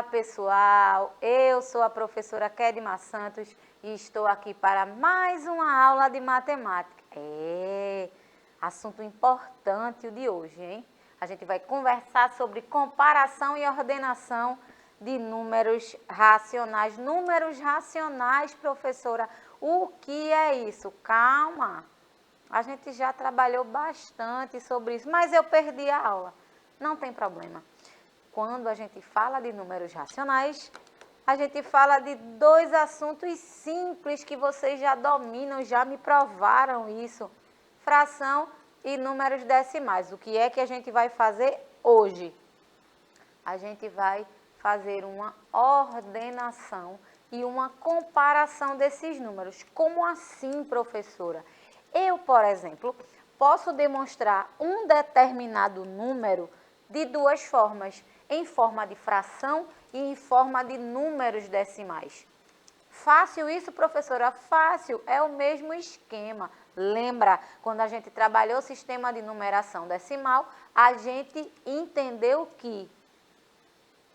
pessoal, eu sou a professora Kedma Santos e estou aqui para mais uma aula de matemática. Assunto importante o de hoje, hein? A gente vai conversar sobre comparação e ordenação de números racionais. Números racionais, professora, o que é isso? Calma, a gente já trabalhou bastante sobre isso, mas eu perdi a aula. Não tem problema. Quando a gente fala de números racionais, a gente fala de dois assuntos simples que vocês já dominam, já me provaram isso. Fração e números decimais. O que é que a gente vai fazer hoje? A gente vai fazer uma ordenação e uma comparação desses números. Como assim, professora? Eu, por exemplo, posso demonstrar um determinado número de duas formas, em forma de fração e em forma de números decimais. Fácil isso, professora? Fácil, é o mesmo esquema. Lembra, quando a gente trabalhou o sistema de numeração decimal, a gente entendeu que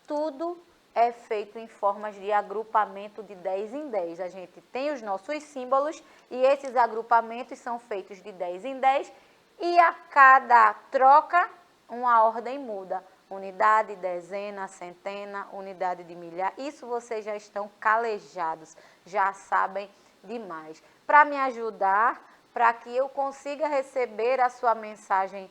tudo é feito em formas de agrupamento de 10 em 10. A gente tem os nossos símbolos e esses agrupamentos são feitos de 10 em 10 e a cada troca uma ordem muda. Unidade, dezena, centena, unidade de milhar. Isso vocês já estão calejados, já sabem demais. Para me ajudar, para que eu consiga receber a sua mensagem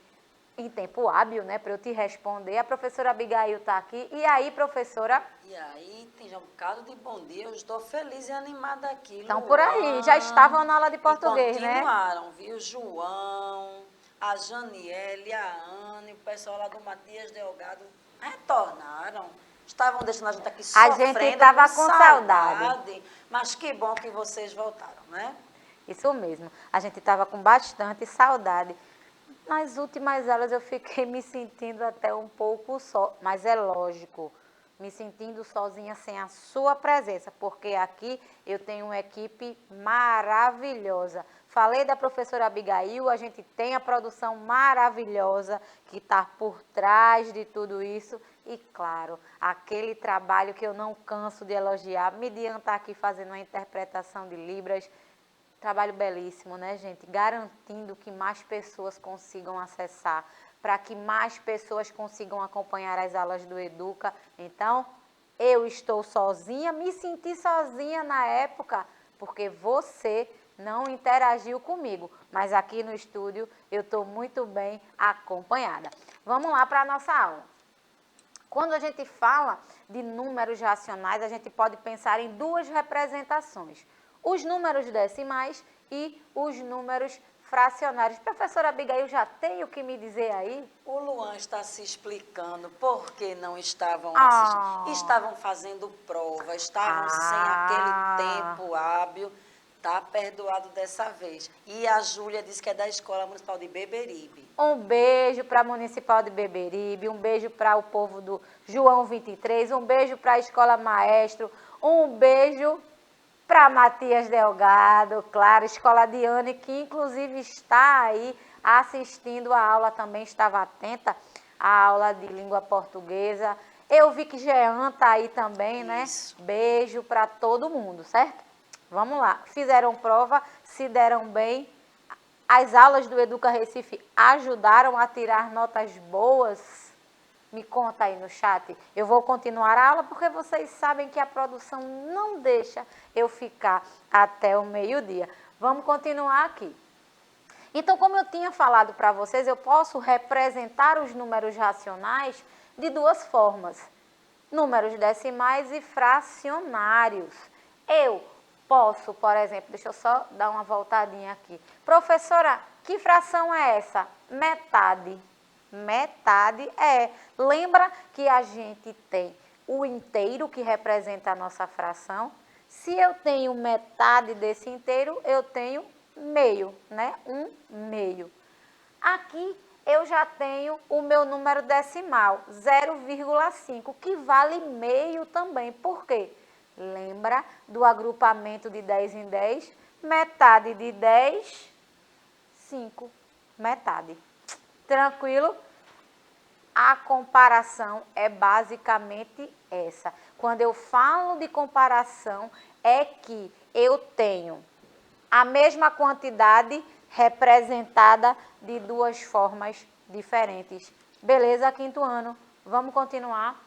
em tempo hábil, né, para eu te responder, a professora Abigail está aqui. E aí, professora? E aí, tem já um bocado de bom dia, eu estou feliz e animada aqui. Estão por aí, já estavam na aula de português, e né? continuaram, viu? João, a Janiele, a Anne, o pessoal lá do Matias Delgado retornaram. Estavam deixando a gente aqui sofrendo. A gente estava com saudade. Mas que bom que vocês voltaram, né? Isso mesmo, a gente estava com bastante saudade. Nas últimas aulas eu fiquei me sentindo até um pouco só, mas é lógico, me sentindo sozinha sem a sua presença, porque aqui eu tenho uma equipe maravilhosa. Falei da professora Abigail, a gente tem a produção maravilhosa que está por trás de tudo isso e, claro, aquele trabalho que eu não canso de elogiar, Midian está aqui fazendo uma interpretação de Libras. Trabalho belíssimo, né, gente? Garantindo que mais pessoas consigam acessar, para que mais pessoas consigam acompanhar as aulas do Educa. Então, eu estou sozinha, me senti sozinha na época, porque você não interagiu comigo. Mas aqui no estúdio eu estou muito bem acompanhada. Vamos lá para a nossa aula. Quando a gente fala de números racionais, a gente pode pensar em duas representações. Os números decimais e os números fracionários. Professora Abigail, já tem o que me dizer aí? O Luan está se explicando por que não estavam assistindo. Estavam fazendo prova, estavam sem aquele tempo hábil. Está perdoado dessa vez. E a Júlia disse que é da Escola Municipal de Beberibe. Um beijo para a Municipal de Beberibe, um beijo para o povo do João 23, um beijo para a Escola Maestro, um beijo para Matias Delgado, claro, Escola de Anne, que inclusive está aí assistindo a aula, também estava atenta à aula de língua portuguesa. Eu vi que Jean está aí também, né? Beijo para todo mundo, certo? Vamos lá. Fizeram prova, se deram bem. As aulas do Educa Recife ajudaram a tirar notas boas? Me conta aí no chat. Eu vou continuar a aula porque vocês sabem que a produção não deixa eu ficar até o meio-dia. Vamos continuar aqui. Então, como eu tinha falado para vocês, eu posso representar os números racionais de duas formas. Números decimais e fracionários. Eu posso, por exemplo, deixa eu só dar uma voltadinha aqui. Professora, que fração é essa? Metade. Metade lembra que a gente tem o inteiro que representa a nossa fração. Se eu tenho metade desse inteiro, eu tenho meio, né? Um meio. Aqui eu já tenho o meu número decimal, 0,5, que vale meio também. Por quê? Lembra do agrupamento de 10 em 10? Metade de 10, 5. Metade. Tranquilo? A comparação é basicamente essa. quando eu falo de comparação, é que eu tenho a mesma quantidade representada de duas formas diferentes. Beleza, quinto ano? Vamos continuar?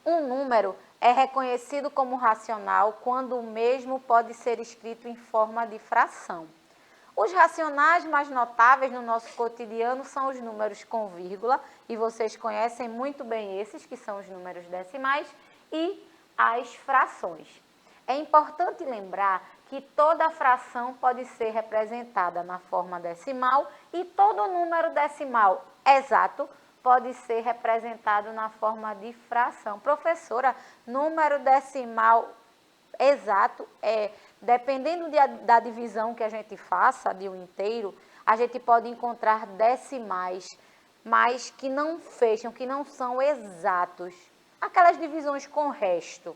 Um número é reconhecido como racional quando o mesmo pode ser escrito em forma de fração. Os racionais mais notáveis no nosso cotidiano são os números com vírgula, e vocês conhecem muito bem esses, que são os números decimais, e as frações. É importante lembrar que toda fração pode ser representada na forma decimal e todo número decimal exato pode ser representado na forma de fração. Professora, número decimal exato dependendo da divisão que a gente faça de um inteiro, a gente pode encontrar decimais, mas que não fecham, que não são exatos. Aquelas divisões com resto.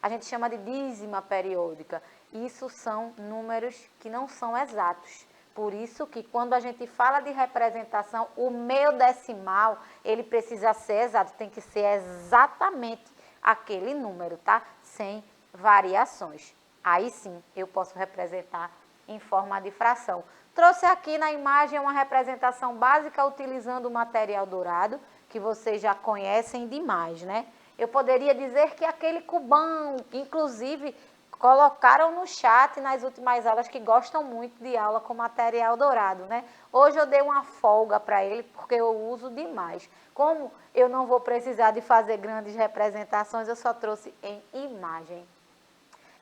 A gente chama de dízima periódica. Isso são números que não são exatos. Por isso que quando a gente fala de representação, o meio decimal, ele precisa ser exato, tem que ser exatamente aquele número, tá? Sem variações. Aí sim, eu posso representar em forma de fração. Trouxe aqui na imagem uma representação básica utilizando o material dourado, que vocês já conhecem demais, né? Eu poderia dizer que aquele cubão, inclusive, colocaram no chat nas últimas aulas que gostam muito de aula com material dourado, né? Hoje eu dei uma folga para ele porque eu uso demais. Como eu não vou precisar de fazer grandes representações, eu só trouxe em imagem.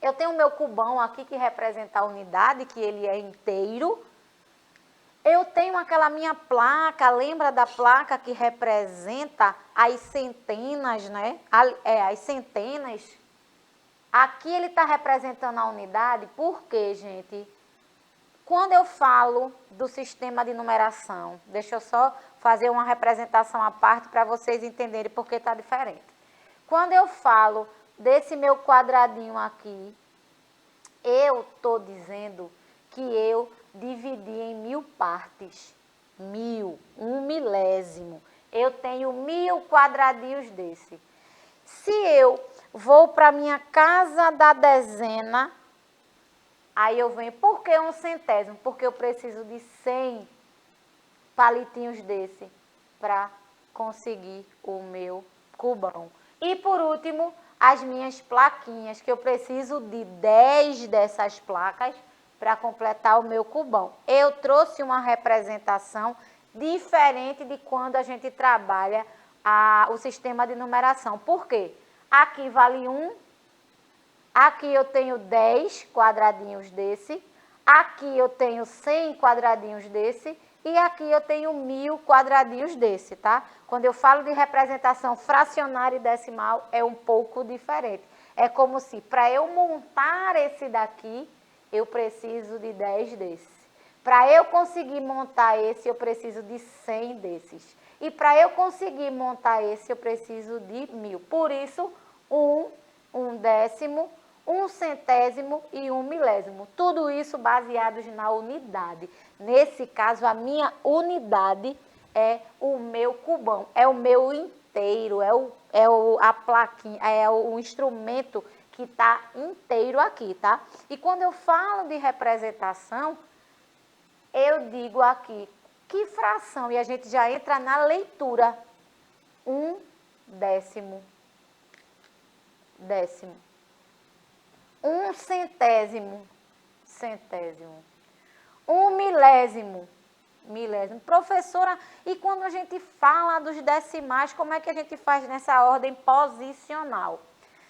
Eu tenho o meu cubão aqui que representa a unidade, que ele é inteiro. Eu tenho aquela minha placa, lembra da placa que representa as centenas, né? As centenas. Aqui ele está representando a unidade, porque, gente, quando eu falo do sistema de numeração, deixa eu só fazer uma representação à parte para vocês entenderem por que está diferente. Quando eu falo desse meu quadradinho aqui, eu estou dizendo que eu dividi em 1000 partes. 1000, 1/1000. Eu tenho 1000 quadradinhos desse. Se eu vou para a minha casa da dezena, aí eu venho, por que 1/100? Porque eu preciso de 100 palitinhos desse para conseguir o meu cubão. E por último, as minhas plaquinhas, que eu preciso de 10 dessas placas para completar o meu cubão. Eu trouxe uma representação diferente de quando a gente trabalha o sistema de numeração. Por quê? Aqui vale 1, aqui eu tenho 10 quadradinhos desse, aqui eu tenho 100 quadradinhos desse e aqui eu tenho 1000 quadradinhos desse, tá? Quando eu falo de representação fracionária e decimal, é um pouco diferente. É como se, para eu montar esse daqui, eu preciso de 10 desses. Para eu conseguir montar esse, eu preciso de 100 desses. E para eu conseguir montar esse, eu preciso de 1000. Por isso, 1, 1/10, 1/100 e 1/1000. Tudo isso baseados na unidade. Nesse caso, a minha unidade é o meu cubão, é o meu inteiro, a plaquinha, é o instrumento que está inteiro aqui, tá? E quando eu falo de representação, eu digo aqui, que fração? E a gente já entra na leitura. 1/10. 1/100. 1/1000. Professora, e quando a gente fala dos decimais, como é que a gente faz nessa ordem posicional?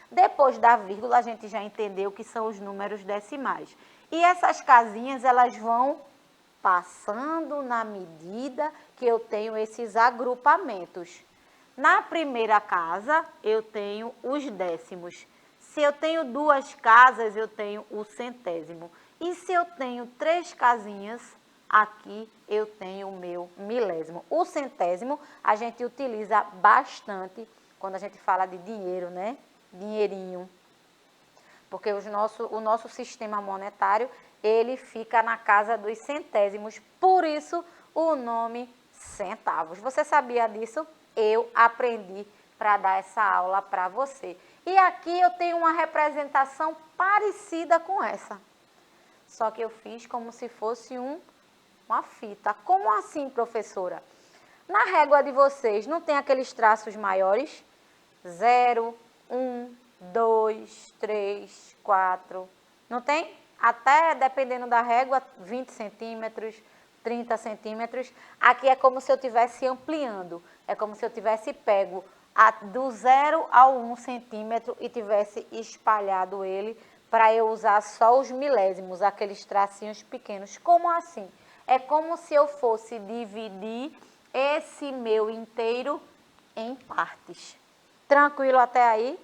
Depois da vírgula, a gente já entendeu que são os números decimais. E essas casinhas, elas vão passando na medida que eu tenho esses agrupamentos. Na primeira casa, eu tenho os décimos. Se eu tenho 2 casas, eu tenho o 100º. E se eu tenho 3 casinhas, aqui eu tenho o meu 1000º. O 100º a gente utiliza bastante quando a gente fala de dinheiro, né? Dinheirinho. Porque o nosso sistema monetário, ele fica na casa dos centésimos. Por isso, o nome centavos. Você sabia disso? Eu aprendi para dar essa aula para você. E aqui eu tenho uma representação parecida com essa. Só que eu fiz como se fosse uma fita. Como assim, professora? Na régua de vocês, não tem aqueles traços maiores? 0, 1, 2, 3, 4. Não tem? Até, dependendo da régua, 20 centímetros, 30 centímetros. Aqui é como se eu estivesse ampliando. É como se eu tivesse pego do 0 ao 1 centímetro e tivesse espalhado ele para eu usar só os milésimos, aqueles tracinhos pequenos. Como assim? É como se eu fosse dividir esse meu inteiro em partes. Tranquilo até aí?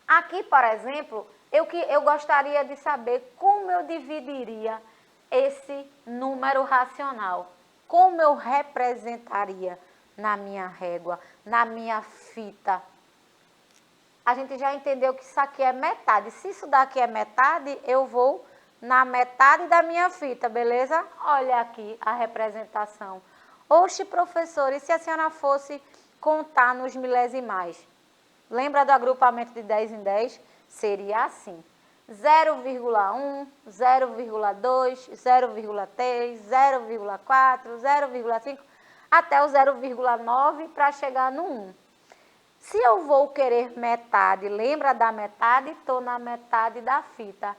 Aqui, por exemplo, eu gostaria de saber como eu dividiria esse número racional. Como eu representaria na minha régua, na minha fita. A gente já entendeu que isso aqui é metade. Se isso daqui é metade, eu vou na metade da minha fita, beleza? Olha aqui a representação. Oxe, professor, e se a senhora fosse contar nos milesimais? Lembra do agrupamento de 10 em 10? Seria assim. 0,1, 0,2, 0,3, 0,4, 0,5, até o 0,9 para chegar no 1. Se eu vou querer metade, lembra da metade? Estou na metade da fita.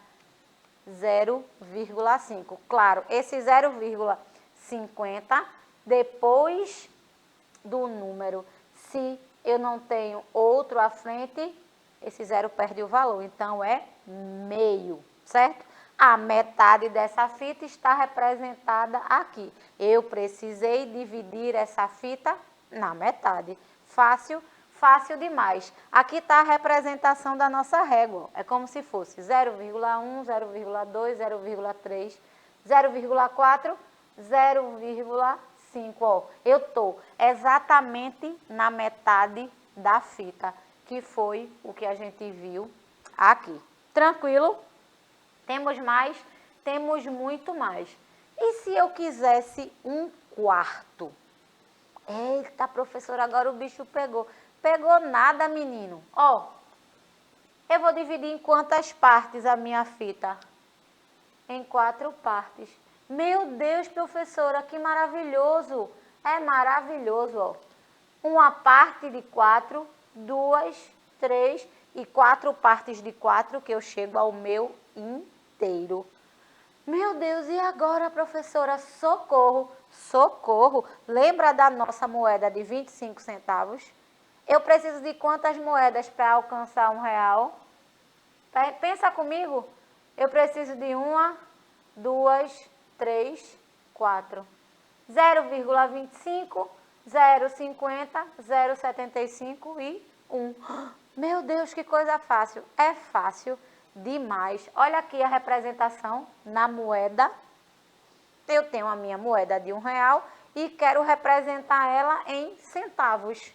0,5. Claro, esse 0,50 depois do número. Se eu não tenho outro à frente, esse zero perde o valor. Então, é meio, certo? A metade dessa fita está representada aqui. Eu precisei dividir essa fita na metade. Fácil, fácil demais. Aqui está a representação da nossa régua. É como se fosse 0,1, 0,2, 0,3, 0,4, 0,5. Ó, eu estou exatamente na metade da fita, que foi o que a gente viu aqui. Tranquilo? Temos mais? Temos muito mais. E se eu quisesse 1/4? Eita, professora, agora o bicho pegou. Pegou nada, menino. Ó, eu vou dividir em quantas partes a minha fita? Em 4 partes. Meu Deus, professora, que maravilhoso. É maravilhoso, ó. Uma parte de 4, 2, 3 e 4 partes de 4 que eu chego ao meu inteiro. Meu Deus, e agora, professora? Socorro, socorro. Lembra da nossa moeda de 25 centavos? Eu preciso de quantas moedas para alcançar R$1? Pensa comigo. Eu preciso de 1, 2, 3, 4. 0,25, 0,50, 0,75 e 1. Meu Deus, que coisa fácil. É fácil demais. Olha aqui a representação na moeda. Eu tenho a minha moeda de R$1 e quero representar ela em centavos.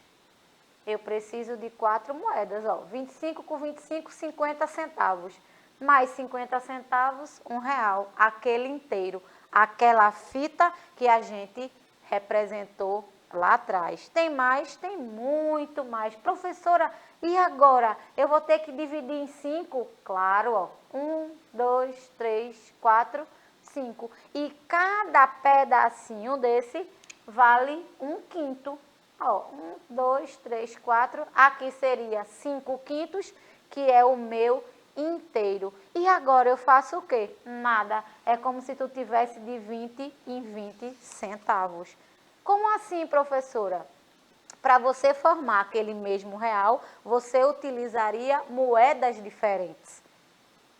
Eu preciso de 4 moedas, ó. 25 com 25, 50 centavos. Mais 50 centavos, R$1. Aquele inteiro. Aquela fita que a gente representou lá atrás. Tem mais? Tem muito mais. Professora, e agora? Eu vou ter que dividir em 5? Claro, ó. 1, 2, 3, 4, 5. E cada pedacinho desse vale 1/5. Ó, 1, 2, 3, 4. Aqui seria 5/5, que é o meu inteiro. E agora eu faço o quê? Nada. É como se tu tivesse de 20 em 20 centavos. Como assim, professora? Para você formar aquele mesmo real, você utilizaria moedas diferentes.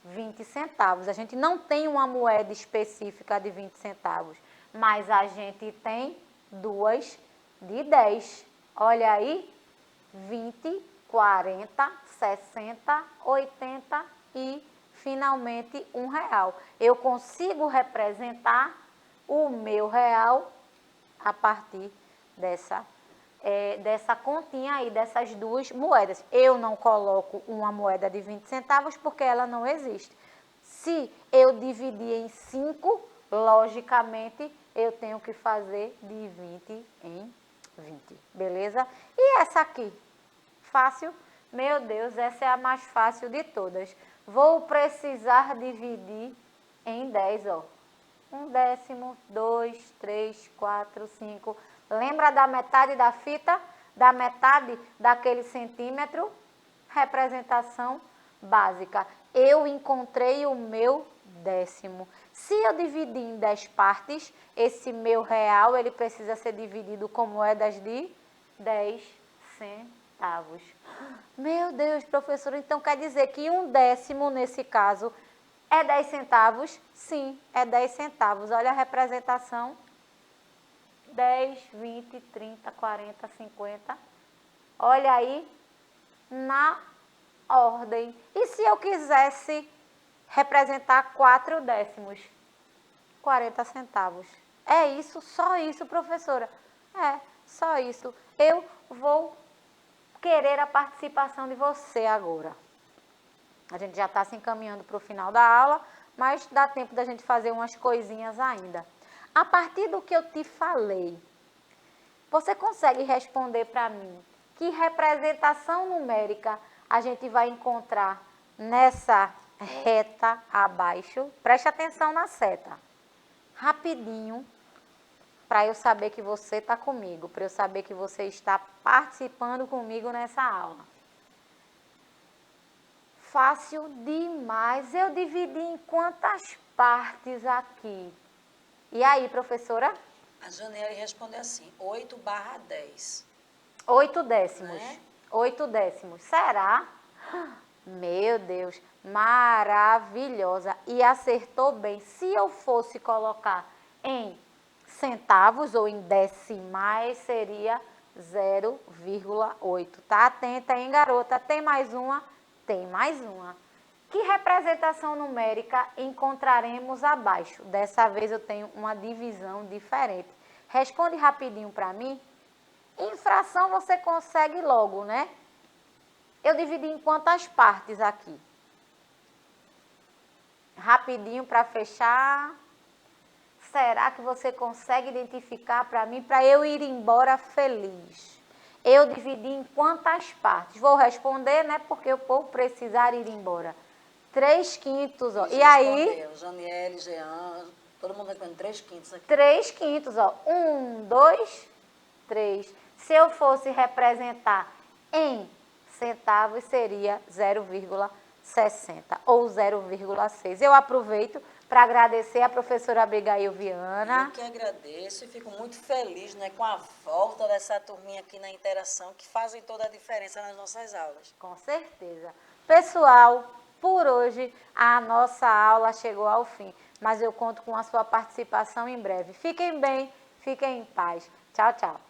20 centavos. A gente não tem uma moeda específica de 20 centavos, mas a gente tem 2 de 10. Olha aí, 20, 40, 60, 80 e finalmente R$1. Eu consigo representar o meu real a partir dessa continha aí, dessas 2 moedas. Eu não coloco uma moeda de 20 centavos porque ela não existe. Se eu dividir em 5, logicamente, eu tenho que fazer de 20 em 20, beleza? E essa aqui? fácil? Meu Deus, essa é a mais fácil de todas. Vou precisar dividir em 10, ó. 1/10, 2, 3, 4, 5. Lembra da metade da fita? Da metade daquele centímetro? Representação básica. Eu encontrei o meu décimo. Se eu dividir em 10 partes, esse meu real, ele precisa ser dividido com moedas de 10 centavos. Meu Deus, professora, então quer dizer que 1/10, nesse caso, é 10 centavos? Sim, é 10 centavos. Olha a representação. 10, 20, 30, 40, 50. Olha aí, na ordem. E se eu quisesse representar 4/10? 40 centavos. É isso, só isso, professora? É, só isso. Eu vou querer a participação de você agora. A gente já está se encaminhando para o final da aula, mas dá tempo da gente fazer umas coisinhas ainda. A partir do que eu te falei, você consegue responder para mim que representação numérica a gente vai encontrar nessa reta abaixo? Preste atenção na seta. Rapidinho, para eu saber que você está comigo, para eu saber que você está participando comigo nessa aula. Fácil demais. Eu dividi em quantas partes aqui? E aí, professora? A Janiele respondeu assim, 8/10. 8/10. Né? 8/10. Será? Meu Deus, maravilhosa. E acertou bem. Se eu fosse colocar em centavos ou em decimais, seria 0,8. Tá atenta, hein, garota? Tem mais uma? Tem mais uma. Que representação numérica encontraremos abaixo? Dessa vez eu tenho uma divisão diferente. Responde rapidinho para mim. Em fração você consegue logo, né? Eu dividi em quantas partes aqui? Rapidinho para fechar. Será que você consegue identificar para mim, para eu ir embora feliz? Eu dividi em quantas partes? Vou responder, né? Porque eu vou precisar ir embora. 3/5, ó. E aí? Janiele, Jean, todo mundo respondendo 3/5 aqui. 3/5, ó. 1, 2, 3. Se eu fosse representar em centavos, seria 0,60 ou 0,6. Eu aproveito para agradecer a professora Abigail Viana. Eu que agradeço e fico muito feliz, né, com a volta dessa turminha aqui na interação, que fazem toda a diferença nas nossas aulas. Com certeza. Pessoal, por hoje a nossa aula chegou ao fim, mas eu conto com a sua participação em breve. Fiquem bem, fiquem em paz. Tchau, tchau.